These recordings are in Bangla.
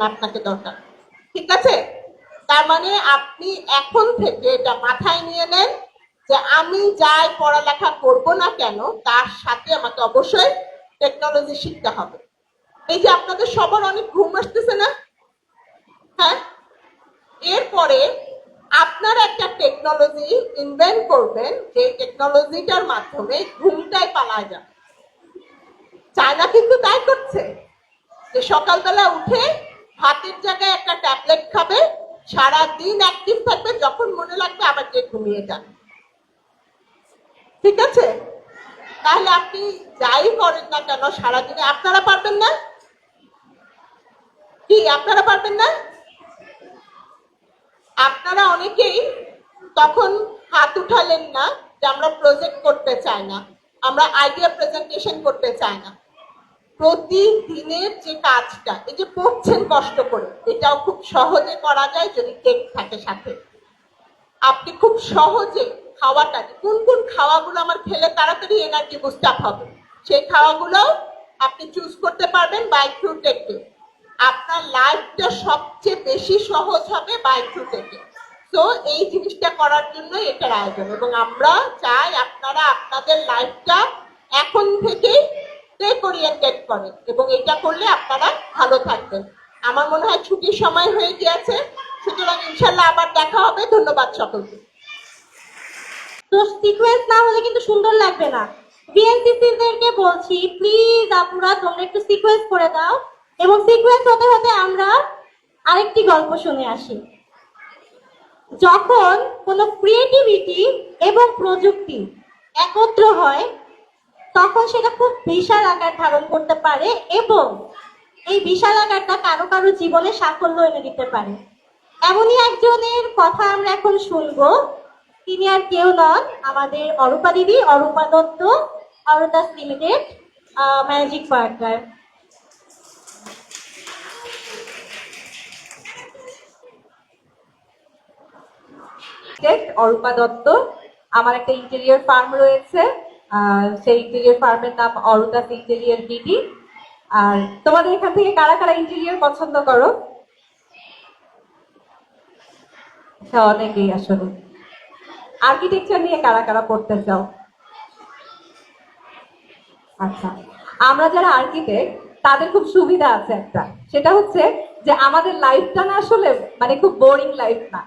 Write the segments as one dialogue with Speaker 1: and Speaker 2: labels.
Speaker 1: আপনাকে দরকার, ঠিক আছে? তার মানে আপনি এখন থেকে এটা মাথায় নিয়ে নেন যে আমি যাই পড়ালেখা করব না কেন তার সাথে আমাকে অবশ্যই টেকনোলজি শিখতে হবে। এই যে আপনাদের সবার অনেক ঘুম আসতেছে না? হ্যাঁ, এরপরে আপনারা একটা টেকনোলজি ইনভেন্ট করবেন যে টেকনোলজিটার মাধ্যমে ঘুমটাই পালায় যাবে। চায়না কিন্তু তাই করছে যে সকালবেলা উঠে ভাতের জায়গায় একটা ট্যাবলেট খাবে, সারাদিন অ্যাক্টিভ থাকবে, যখন মনে লাগবে আবার গিয়ে ঘুমিয়ে যান। ঠিক আছে? তাহলে আপনি যাই করেন না কেন সারাদিনে আপনারা পারবেন না? কি আপনারা পারবেন না? আপনারা অনেকেই তখন হাত উঠালেন না যে আমরা প্রজেক্ট করতে চাই না, আমরা আইডিয়া প্রেজেন্টেশন করতে চাই না। প্রতিদিনের যে কাজটা, এই যে পড়ছেন কষ্ট করে, এটাও খুব সহজে করা যায় যদি টেক থাকে সাথে। আপনি খুব সহজে খাওয়াটা, কোন কোন খাওয়াগুলো আমার খেলে তাড়াতাড়ি এনার্জি বুস্ট আপ হবে, সেই খাওয়াগুলো আপনি চুজ করতে পারবেন বাই থ্রু টেকে। আপনার লাইফটা সবচেয়ে বেশি সহজ হবে বাই থ্রু টেকে। তো এই জিনিসটা করার জন্য এটার আয়োজন, এবং আমরা চাই আপনারা আপনাদের লাইফটা এখন থেকেই টেক ওরিয়েন্টেড করেন, এবং এটা করলে আপনারা ভালো থাকবেন। আমার মনে হয় ছুটির সময় হয়ে গিয়েছে, সুতরাং ইনশাল্লাহ আবার দেখা হবে। ধন্যবাদ সকলকে।
Speaker 2: তো সিকোয়েন্স না হলে কিন্তু সুন্দর লাগবে না। বিএনসিসিদেরকে বলছি প্লিজ আপুরা তোমরা একটু সিকোয়েন্স করে দাও, এবং সিকোয়েন্স হতে হতে আমরা আরেকটি গল্প শুনে আসি। যখন কোনো ক্রিয়েটিভিটি এবং প্রযুক্তি একত্র হয় তখন সেটা খুব বিশাল আকার ধারণ করতে পারে, এবং এই বিশাল আকারটা কারো কারো জীবনে সাফল্য এনে দিতে পারে। এমনই একজনের কথা আমরা এখন শুনবো। তিনি আর কেউ নন, আমাদের অরূপা দিদি, Arupa Dutta, Ordas limited managing partner.
Speaker 3: Arupa Dutta. আমার একটা ইন্টেরিয়র ফার্ম রয়েছে, সেই ইন্টেরিয়র ফার্মের নাম অরুদাস ইন্টেরিয়র বিডি। আর তোমাদের এখান থেকে কারা কারা ইন্টেরিয়র পছন্দ করো? অনেকেই আসলে। আর্কিটেকচার নিয়ে কারা কারা পড়তে চাও? আচ্ছা, আমরা যারা আর্কিটেক্ট তাদের খুব সুবিধা আছে একটা, সেটা হচ্ছে যে আমাদের লাইফটা না আসলে মানে খুব বোরিং লাইফ না।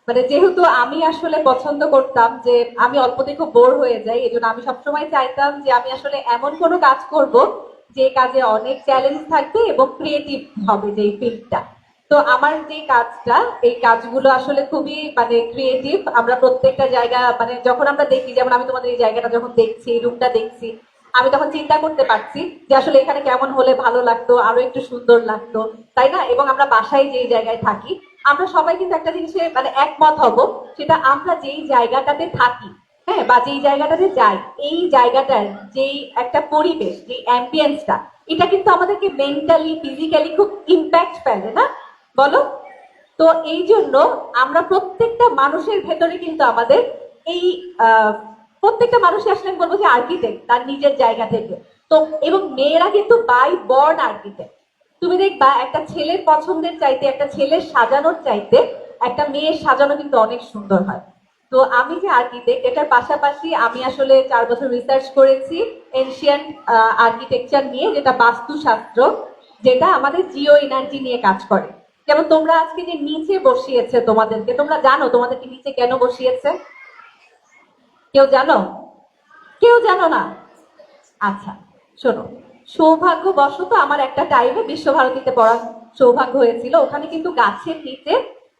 Speaker 3: মানে যেহেতু আমি আসলে পছন্দ করতাম যে আমি অল্পতে খুব বোর হয়ে যাই, এই জন্য আমি সবসময় চাইতাম যে আমি আসলে এমন কোনো কাজ করব যে কাজে অনেক চ্যালেঞ্জ থাকবে এবং ক্রিয়েটিভ হবে যে ফিল্ডটা। তো আমার যে কাজটা, এই কাজগুলো আসলে খুবই মানে ক্রিয়েটিভ। আমরা প্রত্যেকটা জায়গা মানে যখন আমরা দেখি, যেমন আমি তোমাদের এই জায়গাটা যখন দেখছি, রুমটা দেখছি, আমি তখন চিন্তা করতে পারছি যে আসলে এখানে কেমন হলে ভালো লাগতো, আরো একটু সুন্দর লাগতো, তাই না? এবং আমরা বাসায় যেই জায়গায় থাকি, আমরা সবাই কিন্তু একটা জিনিসে মানে একমত হব, সেটা আমরা যেই জায়গাটাতে থাকি, হ্যাঁ, বা যেই জায়গাটাতে যাই, এই জায়গাটার যেই একটা পরিবেশ, যে অ্যাম্বিয়েন্সটা, এটা কিন্তু আমাদেরকে মেন্টালি ফিজিক্যালি খুব ইম্প্যাক্ট ফেলে, না বলো? তো এই জন্য আমরা প্রত্যেকটা মানুষের ভেতরে কিন্তু আমাদের এই প্রত্যেকটা মানুষই আসলে আমি বলবো যে আর্কিটেক্ট তার নিজের জায়গা থেকে। তো এবং মেয়েরা কিন্তু বাই বর্ন আর্কিটেক্ট। তুমি দেখবা একটা ছেলের পছন্দের চাইতে, একটা ছেলের সাজানোর চাইতে একটা মেয়ের সাজানো কিন্তু অনেক সুন্দর হয়। তো আমি যে আর্কিটেক্ট, এটার পাশাপাশি আমি আসলে 4 বছর রিসার্চ করেছি এনশিয়েন্ট আর্কিটেকচার নিয়ে, যেটা বাস্তুশাস্ত্র, যেটা আমাদের জিও এনার্জি নিয়ে কাজ করে। যেমন তোমরা আজকে যে নিচে বসিয়েছে তোমাদেরকে, তোমরা জানো তোমাদেরকে নিচে কেন বসিয়েছে? কেউ জানো? কেউ জানো না? আচ্ছা, শোনো, সৌভাগ্যবশত আমার একটা টাইমে বিশ্বভারতীতে পড়ার সৌভাগ্য হয়েছিল। ওখানে কিন্তু গাছের নিচে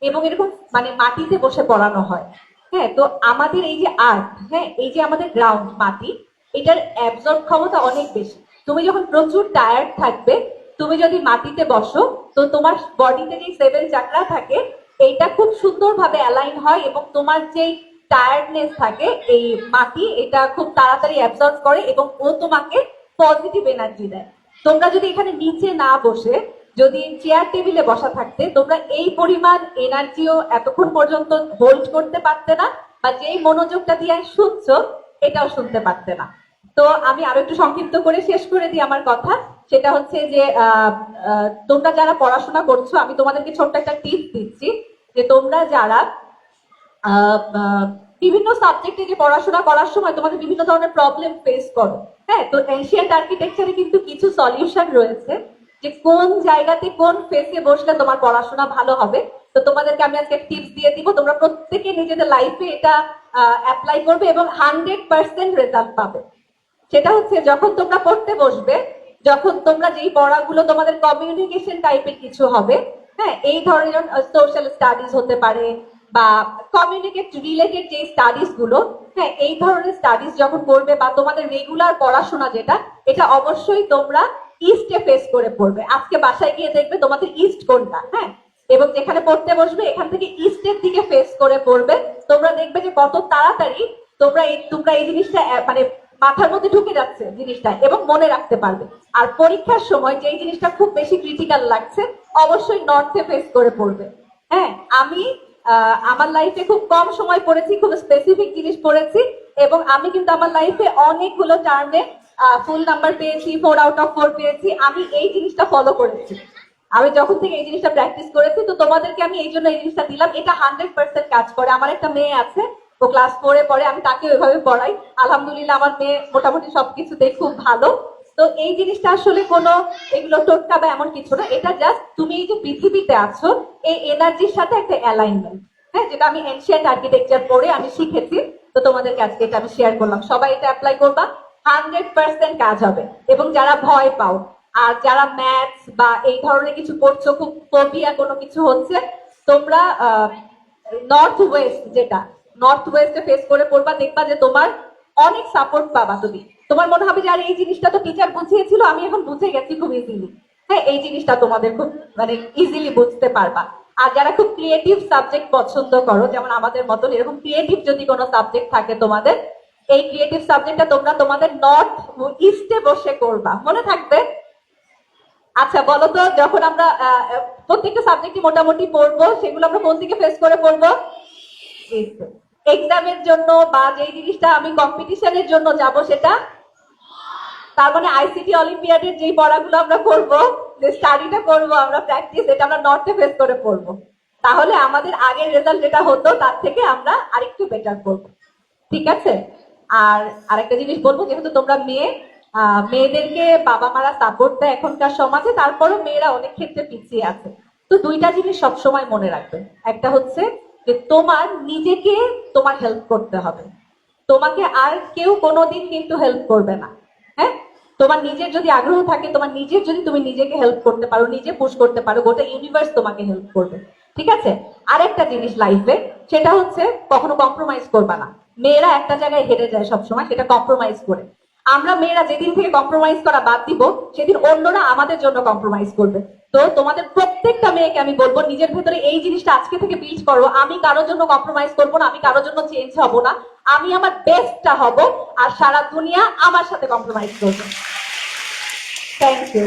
Speaker 3: এবং এরকম মানে মাটিতে বসে পড়ানো হয়। হ্যাঁ, তো আমাদের এই যে আর্থ, হ্যাঁ, এই যে আমাদের গ্রাউন্ড মাটি, এটার অ্যাবজর্ব ক্ষমতা অনেক বেশি। তুমি যখন প্রচুর টায়ার্ড থাকবে, তুমি যদি মাটিতে বসো, তো তোমার বডিতে যে 7 চাকরা থাকে, এইটা খুব সুন্দরভাবে অ্যালাইন হয়, এবং তোমার যেই টায়ার্ডনেস থাকে, এই মাটি এটা খুব তাড়াতাড়ি অ্যাবজর্ব করে এবং ও তোমাকে পজিটিভ এনার্জি দেয়। তোমরা যদি এখানে নিচে না বসে যদি চেয়ার টেবিলে বসা থাকতে, তোমরা এই পরিমাণ এনার্জিও এতক্ষণ পর্যন্ত হোল্ড করতে পারতে না, বা যেই মনোযোগটা দিয়ে শুনছো এটাও শুনতে পারতে না। তো আমি আরো একটু সংক্ষিপ্ত করে শেষ করে দিই আমার কথা। সেটা হচ্ছে যে তোমরা যারা পড়াশোনা করছো, আমি তোমাদেরকে ছোট্ট একটা টিপস দিচ্ছি যে তোমরা যারা আহ, আহ, বিভিন্ন সাবজেক্টে যে পড়াশোনা করার সময় তোমাদের বিভিন্ন ধরনের প্রবলেম ফেস করো, হ্যাঁ, তো এনশিয়েন্ট আর্কিটেকচারে কিন্তু কিছু সলিউশন রয়েছে যে কোন জায়গাতে কোন ফেসে বসলে তোমার পড়াশোনা ভালো হবে। তো তোমাদেরকে আমি আজকে টিপস দিয়ে দিব, তোমরা প্রত্যেকে নিজেদের লাইফে এটা অ্যাপ্লাই করবে এবং 100% রেজাল্ট পাবে। সেটা হচ্ছে যখন তোমরা পড়তে বসবে, যখন তোমরা যেই পড়াগুলো তোমাদের কমিউনিকেশন টাইপের কিছু হবে, হ্যাঁ, এই ধরনের সোশ্যাল স্টাডিজ হতে পারে বা কমিউনিকেট রিলেটেড যে স্টাডিজ গুলো, হ্যাঁ, এই ধরনের স্টাডিজ যখন করবে বা তোমাদের রেগুলার পড়াশোনা যেটা, এটা অবশ্যই তোমরা ইস্টে ফেস করে পড়বে। আজকে বাসায় গিয়ে দেখবে তোমাদের ইস্ট কোনটা, হ্যাঁ, এবং যেখানে পড়তে বসবে এখান থেকে ইস্টের দিকে ফেস করে পড়বে। তোমরা দেখবে যে কত তাড়াতাড়ি তোমরা এই জিনিসটা মানে মাথার মধ্যে ঢুকে যাচ্ছে জিনিসটা এবং মনে রাখতে পারবে। আর পরীক্ষার সময় যে জিনিসটা খুব বেশি ক্রিটিক্যাল লাগছে, অবশ্যই নর্থে ফেস করে পড়বে। হ্যাঁ, আমি আমার লাইফে খুব কম সময় পড়েছি, খুব স্পেসিফিক জিনিস পড়েছি, এবং আমি কিন্তু আমার লাইফে অনেকগুলো টার্মে ফুল নাম্বার পেয়েছি, 4/4 পেয়েছি। আমি এই জিনিসটা ফলো করেছি, আমি যখন থেকে এই জিনিসটা প্র্যাকটিস করেছি। তো তোমাদেরকে আমি এই জন্য এই জিনিসটা দিলাম, এটা 100% কাজ করে। আমার একটা মেয়ে আছে, ও ক্লাস 4-এ পড়ে, আমি তাকে ওইভাবে পড়াই। আলহামদুলিল্লাহ আমার মেয়ে মোটামুটি সবকিছুতেই খুব ভালো। তো এই জিনিসটা আসলে কোনো এগুলো টোটকা বা এমন কিছু না, এটা জাস্ট তুমি এই যে পৃথিবীতে আছো এই এনার্জির সাথে একটা অ্যালাইনমেন্ট, হ্যাঁ, যেটা আমি এনশিয়েন্ট আর্কিটেকচার পড়ে আমি শিখেছি। তো তোমাদেরকে আজকে এটা আমি শেয়ার করলাম, সবাই এটা অ্যাপ্লাই করবা, 100% কাজ হবে। এবং যারা ভয় পাও আর যারা ম্যাথস বা এই ধরনের কিছু পড়ছো, খুব ফোবিয়া কোনো কিছু হচ্ছে, তোমরা নর্থ ওয়েস্ট যেটা নর্থ ওয়েস্টে ফেস করে পড়বা, দেখবা যে তোমার অনেক সাপোর্ট পাবা। তুমি তোমার মনে হবে যে আর এই জিনিসটা তো টিচার বুঝিয়েছিল, আমি এখন বুঝে গেছি খুব ইজিলি। হ্যাঁ, এই জিনিসটা তোমাদের খুব মানে ইজিলি বুঝতে পারবা। আর যারা খুব ক্রিয়েটিভ সাবজেক্ট পছন্দ করো, যেমন আমাদের মতন এরকম ক্রিয়েটিভ যদি কোনো সাবজেক্ট থাকে তোমাদের, এই ক্রিয়েটিভ সাবজেক্টটা তোমরা তোমাদের নর্থ ইস্টে বসে করবা, মনে থাকবে। আচ্ছা বলো তো, যখন আমরা প্রত্যেকটা সাবজেক্টই মোটামুটি পড়বো, সেগুলো আমরা কোন দিকে ফেস করে পড়বো? এক্সামের জন্য বা যেই জিনিসটা আমি কম্পিটিশনের জন্য যাব সেটা, তার মানে আইসিটি অলিম্পিয়াডের যেই পড়াগুলো আমরা করবো, যে স্টাডিটা করবো আমরা প্র্যাকটিস, এটা আমরা নর্থে ফেস করে পড়বো। তাহলে আমাদের আগের রেজাল্ট যেটা হতো তার থেকে আমরা আরেকটু বেটার করবো, ঠিক আছে? আর আরেকটা জিনিস বলবো, যেহেতু তোমরা মেয়ে, মেয়েদেরকে বাবা মারা সাপোর্ট দেয় এখনকার সমাজে, তারপরও মেয়েরা অনেক ক্ষেত্রে পিছিয়ে আছে। তো দুইটা জিনিস সবসময় মনে রাখবে, একটা হচ্ছে যে তোমার নিজেকে তোমার হেল্প করতে হবে, তোমাকে আর কেউ কোনোদিন কিন্তু হেল্প করবে না। হ্যাঁ, তোমার নিজের যদি আগ্রহ থাকে, তোমার নিজের যদি তুমি নিজেকে হেল্প করতে পারো, নিজে পুশ করতে পারো, গোটা ইউনিভার্স তোমাকে হেল্প করবে, ঠিক আছে? আরেকটা জিনিস লাইফে, সেটা হচ্ছে কখনো কম্প্রোমাইজ করবা না। মেয়েরা একটা জায়গায় হেরে যায় সবসময়, সেটা কম্প্রোমাইজ করে। আমরা মেয়েরা যেদিন থেকে কম্প্রোমাইজ করা বাদ দিব, সেদিন অন্যরা আমাদের জন্য কম্প্রোমাইজ করবে। তো তোমাদের প্রত্যেকটা মেয়েকে আমি বলবো, নিজের ভেতরে এই জিনিসটা আজকে থেকে বিল্ড করো, আমি কারোর জন্য কম্প্রোমাইজ করবো না, আমি কারোর জন্য চেঞ্জ হব না, আমি আমার বেস্টটা হব, আর সারা দুনিয়া আমার সাথে কম্প্রোমাইজ করবে। Thank you.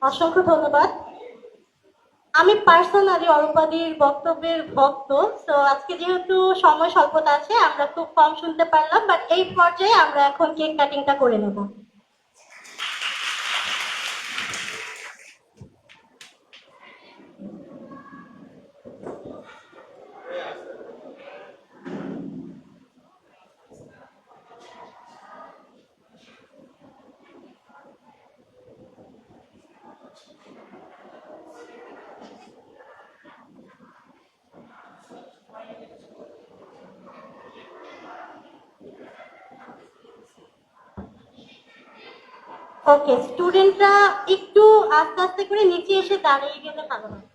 Speaker 2: অসংখ্য ধন্যবাদ। আমি পার্সোনালি অরূপাদির বক্তব্যের ভক্ত, তো আজকে যেহেতু সময় স্বল্পতা আছে আমরা খুব কম শুনতে পারলাম, বাট এই পর্যায়ে আমরা এখন কেক কাটিংটা করে নেব। ওকে, স্টুডেন্টরা একটু আস্তে আস্তে করে নিচে এসে দাঁড়িয়ে গেলে ভালো হয়।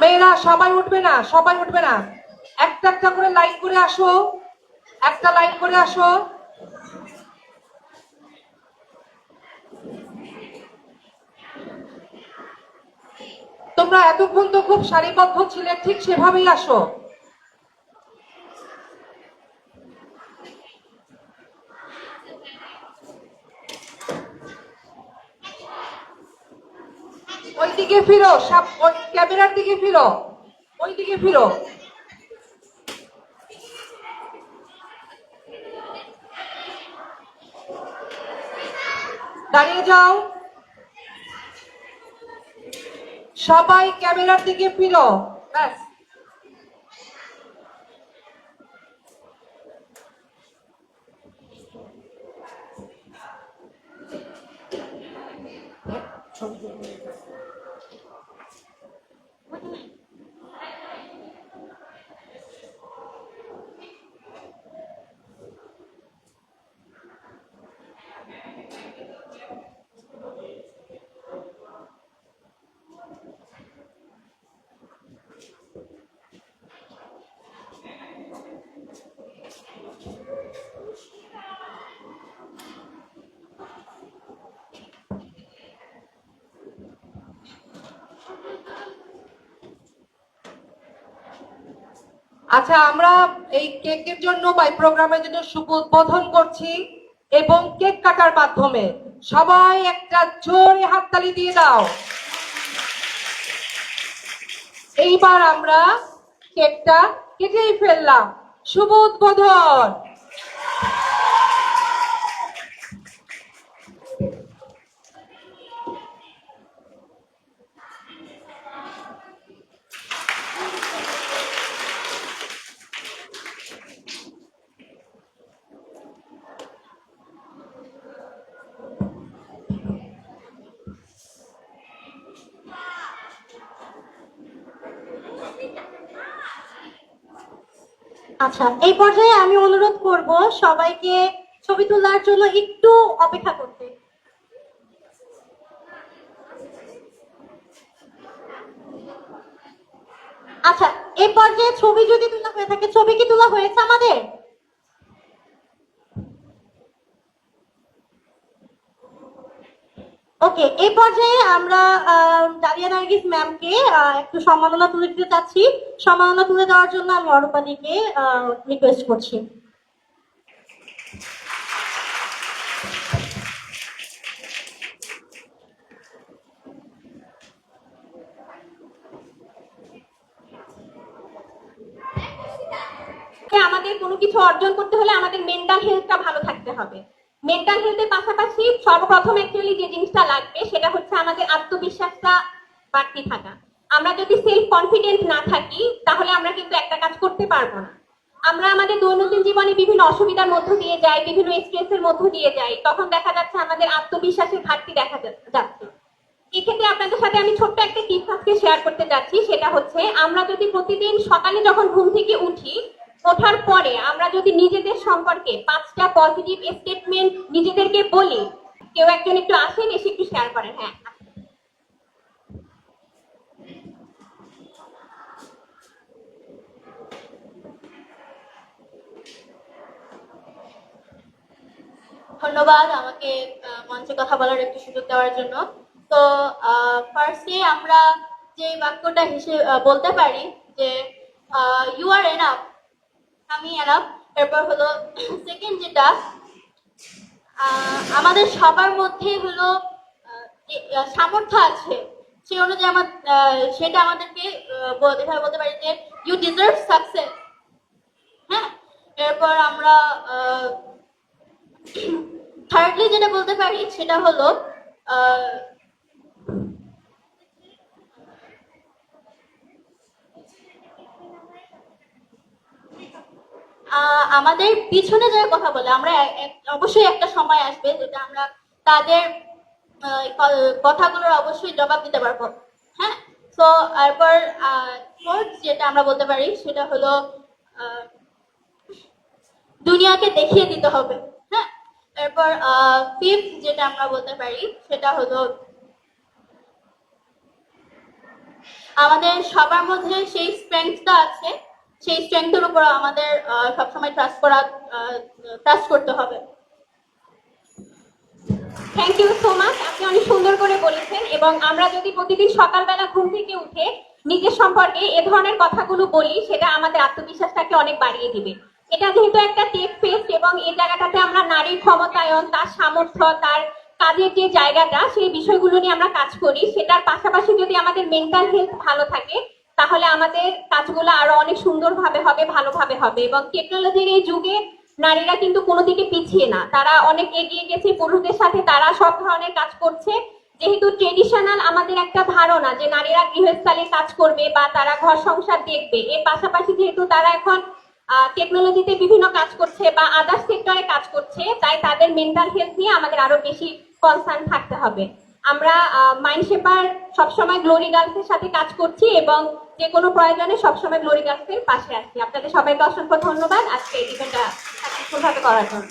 Speaker 4: মেয়েরা সবাই উঠবে না, সবাই উঠবে না, একটা একটা করে লাইন করে আসো, একটা লাইন করে আসো। তোমরা এতক্ষণ তো খুব সারিবদ্ধ ছিলে, ঠিক সেভাবেই আসো। ওই দিকে ফিরো, ওই ক্যামেরার দিকে ফিরো, ওই দিকে ফিরো। দাঁড়িয়ে যাও, সবাই ক্যামেরার দিকে ফিরো, ব্যাস। আচ্ছা, আমরা এই কেকের জন্য বা এই প্রোগ্রামের জন্য শুভ উদ্বোধন করছি এবং কেক কাটার মাধ্যমে সবাই একটা জোরে হাততালি দিয়ে দাও। এইবার আমরা কেকটা কেটেই ফেললাম। শুভ উদ্বোধন।
Speaker 2: আচ্ছা, এই পর্যায়ে আমি অনুরোধ করব সবাইকে ছবি তোলার জন্য একটু অপেক্ষা করতে। আচ্ছা, এই পর্যায়ে ছবি যদি তোলা হয়ে থাকে, ছবি কি তোলা হয়েছে আমাদের? ওকে, এই পর্যায়ে আমরা ডালিয়া নার্গিস ম্যামকে একটু সম্মাননা তুলে দিতে চাচ্ছি। সম্মাননা তুলে দেওয়ার জন্য আমি অরূপালীকে রিকোয়েস্ট করছি। আমাদের কোনো কিছু অর্জন করতে হলে আমাদের মেন্টাল হেলথটা ভালো থাকতে হবে। মেন্টাল হেলথের পাশাপাশি সর্বপ্রথম অ্যাকচুয়ালি যে জিনিসটা লাগবে সেটা হচ্ছে আমাদের আত্মবিশ্বাসটা বাড়তি থাকা। আমরা যদি সেলফ কনফিডেন্ট না থাকি তাহলে আমরা কিন্তু একটা কাজ করতে পারবো না। আমরা আমাদের দৈনন্দিন জীবনে বিভিন্ন অসুবিধার মধ্য দিয়ে যাই, বিভিন্ন স্ট্রেসের মধ্য দিয়ে যাই, তখন দেখা যাচ্ছে আমাদের আত্মবিশ্বাসের ঘাটতি দেখা যাচ্ছে। এক্ষেত্রে আপনাদের সাথে আমি ছোট্ট একটা টিপস আজকে শেয়ার করতে যাচ্ছি। সেটা হচ্ছে, আমরা যদি প্রতিদিন সকালে যখন ঘুম থেকে উঠি, ওঠার পরে আমরা যদি নিজেদের সম্পর্কে 5টা পজিটিভ স্টেটমেন্ট নিজেদেরকে বলি। কেউ একজন একটু আসেন, এসে একটু শেয়ার করেন। হ্যাঁ, ধন্যবাদ আমাকে মঞ্চে কথা বলার একটু সুযোগ দেওয়ার জন্য। তো ফার্স্টে আমরা যে বাক্যটা হিসেবে বলতে পারি যে ইউ আর এনাফ, আমি এনাফ। এরপর হলো সেকেন্ড যেটা, আমাদের সবার মধ্যে হলো সামর্থ্য আছে, সেই অনুযায়ী সেটা আমাদেরকে এভাবে বলতে পারি যে ইউ ডিজার্ভ সাকসেস। হ্যাঁ, এরপর আমরা থার্ডলি যেটা বলতে পারি সেটা হলো আমাদের পিছনে যারা কথা বলে, আমরা অবশ্যই একটা সময় আসবে যেটা আমরা তাদের কথাগুলোর অবশ্যই জবাব দিতে পারবো। হ্যাঁ, তো এরপর ফোর্থ যেটা আমরা বলতে পারি সেটা হলো দুনিয়াকে দেখিয়ে দিতে হবে। হ্যাঁ, এরপর ফিফথ যেটা আমরা বলতে পারি সেটা হলো আমাদের সবার মধ্যে সেই স্ট্রেংথটা আছে, সেই স্ট্রেংথের উপর আমাদের সবসময় ট্রাস্ট করতে হবে। থ্যাংক ইউ সো মাচ, আপনি অনেক সুন্দর করে বলেছেন। এবং আমরা যদি প্রতিদিন সকালবেলা ঘুম থেকে উঠে নিজের সম্পর্কে এ ধরনের কথাগুলো বলি, সেটা আমাদের আত্মবিশ্বাসটাকে অনেক বাড়িয়ে দিবে। এটা যেহেতু একটা টেক ফেস্ট এবং এই জায়গাটাতে আমরা নারীর ক্ষমতায়ন, তার সামর্থ্য, তার কাজের যে জায়গাটা সেই বিষয়গুলো নিয়ে আমরা কাজ করি, সেটার পাশাপাশি যদি আমাদের মেন্টাল হেলথ ভালো থাকে তাহলে আমাদের কাজগুলো আরো অনেক সুন্দরভাবে হবে, ভালোভাবে হবে। এবং টেকনোলজির এই যুগে নারীরা কিন্তু কোনো দিকে পিছিয়ে না, তারা অনেক এগিয়ে গেছে পুরুষদের সাথে, তারা সব ধরনের কাজ করছে। যেহেতু ট্রেডিশনাল আমাদের একটা ধারণা যে নারীরা গৃহস্থালির কাজ করবে বা তারা ঘর সংসার দেখবে, এর পাশাপাশি যেহেতু তারা এখন টেকনোলজিতে বিভিন্ন কাজ করছে বা আদার্স সেক্টরে কাজ করছে, তাই তাদের মেন্টাল হেলথ নিয়ে আমাদের আরো বেশি কনসার্ন থাকতে হবে। আমরা মাইন্ডশেপার সবসময় গ্লোরি গার্লসের সাথে কাজ করছি এবং যে কোনো প্রয়োজনে সবসময় গ্লোরি গার্লসের পাশে আছি। আপনাদের সবাইকে অসংখ্য ধন্যবাদ আজকে ইভেন্টটা সাকসেসফুল ভাবে করার জন্য।